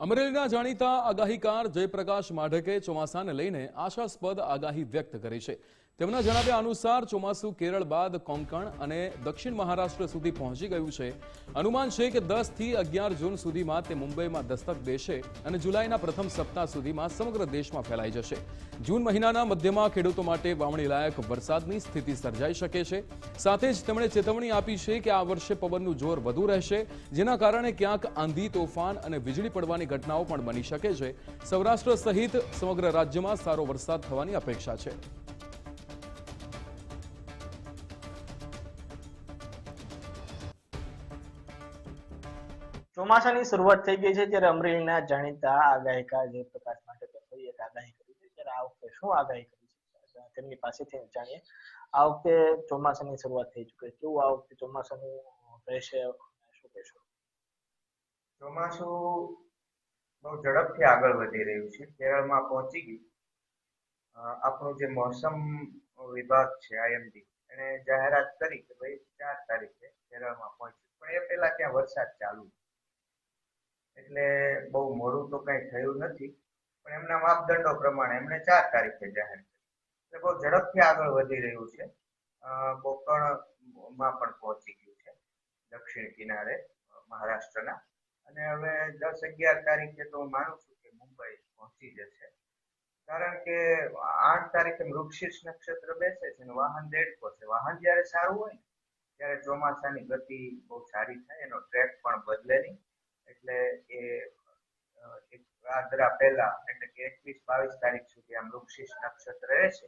અમરેલીના જાણીતા આગાહીકાર જયપ્રકાશ માઢકે ચોમાસાને લઈને આશાસ્પદ આગાહી વ્યક્ત કરી છે. તેમના જણાવ્યા અનુસાર ચોમાસું કેરળ બાદ કોંકણ અને દક્ષિણ મહારાષ્ટ્ર સુધી પહોંચી ગયું છે. અનુમાન છે કે 10 થી 11 જૂન સુધીમાં તે મુંબઈમાં દસ્તક દેશે અને જુલાઈના પ્રથમ સપ્તાહ સુધીમાં સમગ્ર દેશમાં ફેલાઈ જશે. જૂન મહિનાના મધ્યમાં ખેડૂતો માટે વાવણી લાયક વરસાદની સ્થિતિ સર્જાઈ શકે છે. સાથે જ તેમણે ચેતવણી આપી છે કે આ વર્ષે પવનનું જોર વધુ રહેશે, જેના કારણે ક્યાંક આંધી, તોફાન અને વીજળી પડવાની ઘટનાઓ પણ બની શકે છે. સૌરાષ્ટ્ર સહિત સમગ્ર રાજ્યમાં સારો વરસાદ થવાની અપેક્ષા છે. ચોમાસાની શરૂઆત થઈ ગઈ છે ત્યારે અમરેલીના જાણીતા આગાહીકાર જયપ્રકાશ માઢકે ફરી એક આગાહી કરી છે. ત્યારે આ વખતે શું આગાહી કરી છે તેમની પાસેથી જાણીએ. આ વખતે ચોમાસાની શરૂઆત થઈ ચૂકી છે. કેવું આ વખતે ચોમાસાનું રહેશે, શું કહેશો? ચોમાસું બહુ ઝડપથી આગળ વધી રહ્યું છે. કેરળમાં પહોંચી ગયું. આપણું જે મોસમ વિભાગ છે આઈએમડી એને જાહેરાત કરી કે ભાઈ 4 તારીખે કેરળમાં પહોંચ્યું, પણ એ પહેલા ત્યાં વરસાદ ચાલુ, એટલે બહુ મોડું તો કઈ થયું નથી, પણ એમના માપદંડો પ્રમાણે એમણે 4 તારીખે જાહેર કરી. એટલે બહુ ઝડપથી આગળ વધી રહ્યું છે. કોકણમાં પણ પહોંચી ગયું છે, દક્ષિણ કિનારે મહારાષ્ટ્રના. અને હવે 10-11 તારીખે તો હું માનું છું કે મુંબઈ પહોંચી જશે, કારણ કે 8 તારીખે મૃગશીર્ષ નક્ષત્ર બેસે છે અને વાહન દેડકો છે. વાહન જયારે સારું હોય ત્યારે ચોમાસાની ગતિ બહુ સારી થાય, એનો ટ્રેક પણ બદલે નહીં. એટલે એ એક આદરા પહેલા એટલે કે 21-22 તારીખ સુધી આ મૃગશીર્ષ નક્ષત્ર રહેશે.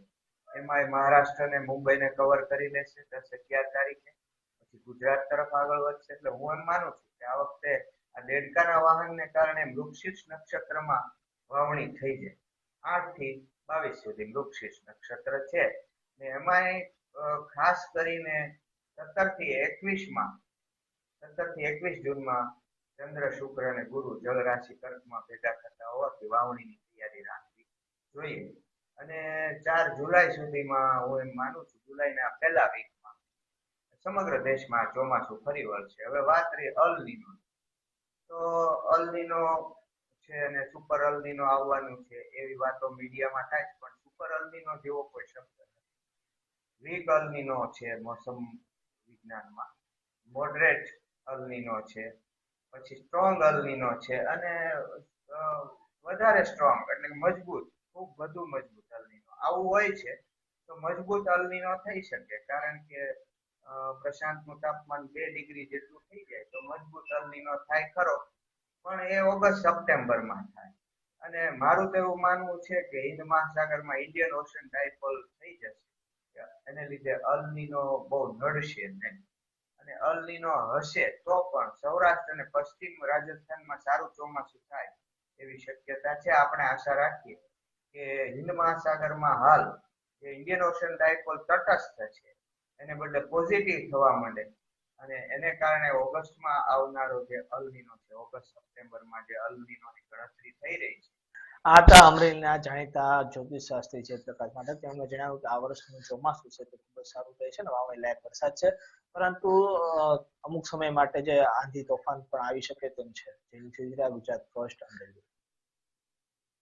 એમાં મહારાષ્ટ્ર ને મુંબઈને કવર કરી લેશે 10-11 તારીખે. પછી ગુજરાત તરફ આગળ વધશે. એટલે હું એમ માનું છું કે આ વખતે આ દેડકાના વાહનને કારણે મૃગશીર્ષ નક્ષત્રમાં વાવણી થઈ જાય. 8 થી 22 સુધી મૃગશીર્ષ નક્ષત્ર છે ને એમાંય ખાસ કરીને 17 થી 21 જૂનમાં ચંદ્ર, શુક્ર અને ગુરુ જળ રાશિ કર્કમાં ભેગા થતા હોવાથી વાવણીની તૈયારી રાખવી જોઈએ. અને 4 જુલાઈ સુધીમાં હું એમ માનું છું, જુલાઈના પહેલા વીકમાં સમગ્ર દેશમાં ચોમાસું ફરી વળશે. હવે વાત રહી અલ નીનો, તો અલ નીનો છે અને સુપર અલ નીનો આવવાનું છે એવી વાતો મીડિયામાં થાય છે, પણ સુપર અલ નીનો જેવો કોઈ શબ્દ નથી. વીક અલ નીનો છે મોસમ વિજ્ઞાનમાં, મોડરેટ અલ નીનો છે, પછી સ્ટ્રોંગ અલ નીનો છે અને વધારે સ્ટ્રોંગ એટલે મજબૂત, ખૂબ વધુ મજબૂત અલ નીનો આવું હોય છે. તો મજબૂત અલ નીનો થઈ શકે, કારણ કે પ્રશાંતનું તાપમાન 2 ડિગ્રી જેટલું થઈ જાય તો મજબૂત અલ નીનો થાય ખરો, પણ એ ઓગસ્ટ-સપ્ટેમ્બરમાં થાય. અને મારું તો એવું માનવું છે કે હિન્દ મહાસાગરમાં ઇન્ડિયન ઓશન ડાયપોલ થઈ જશે, એને લીધે અલ નીનો બહુ નડશે નહીં. અને અલ નીનો હશે તો પણ સૌરાષ્ટ્ર અને પશ્ચિમ રાજસ્થાનમાં સારું ચોમાસું થાય એવી શક્યતા છે. આપણે આશા રાખીએ કે હિન્દ મહાસાગરમાં હાલ જે ઇન્ડિયન ઓશન ડાયપોલ તટસ્થ છે એને બદલે પોઝિટિવ થવા માંડે, અને એને કારણે ઓગસ્ટમાં આવનારો જે અલ નીનો છે, ઓગસ્ટ-સપ્ટેમ્બરમાં જે અલ નીનોની ગણતરી થઈ રહી છે. આ હતા અમરેલીના જાણીતા જ્યોતિષ શાસ્ત્રી જયપ્રકાશ માઢક. તેમણે જણાવ્યું કે આ વર્ષનું ચોમાસું છે તે ખૂબ જ સારું રહેશે ને વાવણી લાયક વરસાદ છે, પરંતુ અમુક સમય માટે જે આંધી તોફાન પણ આવી શકે તેમ છે. ગુજરાત ફર્સ્ટ અમરેલી.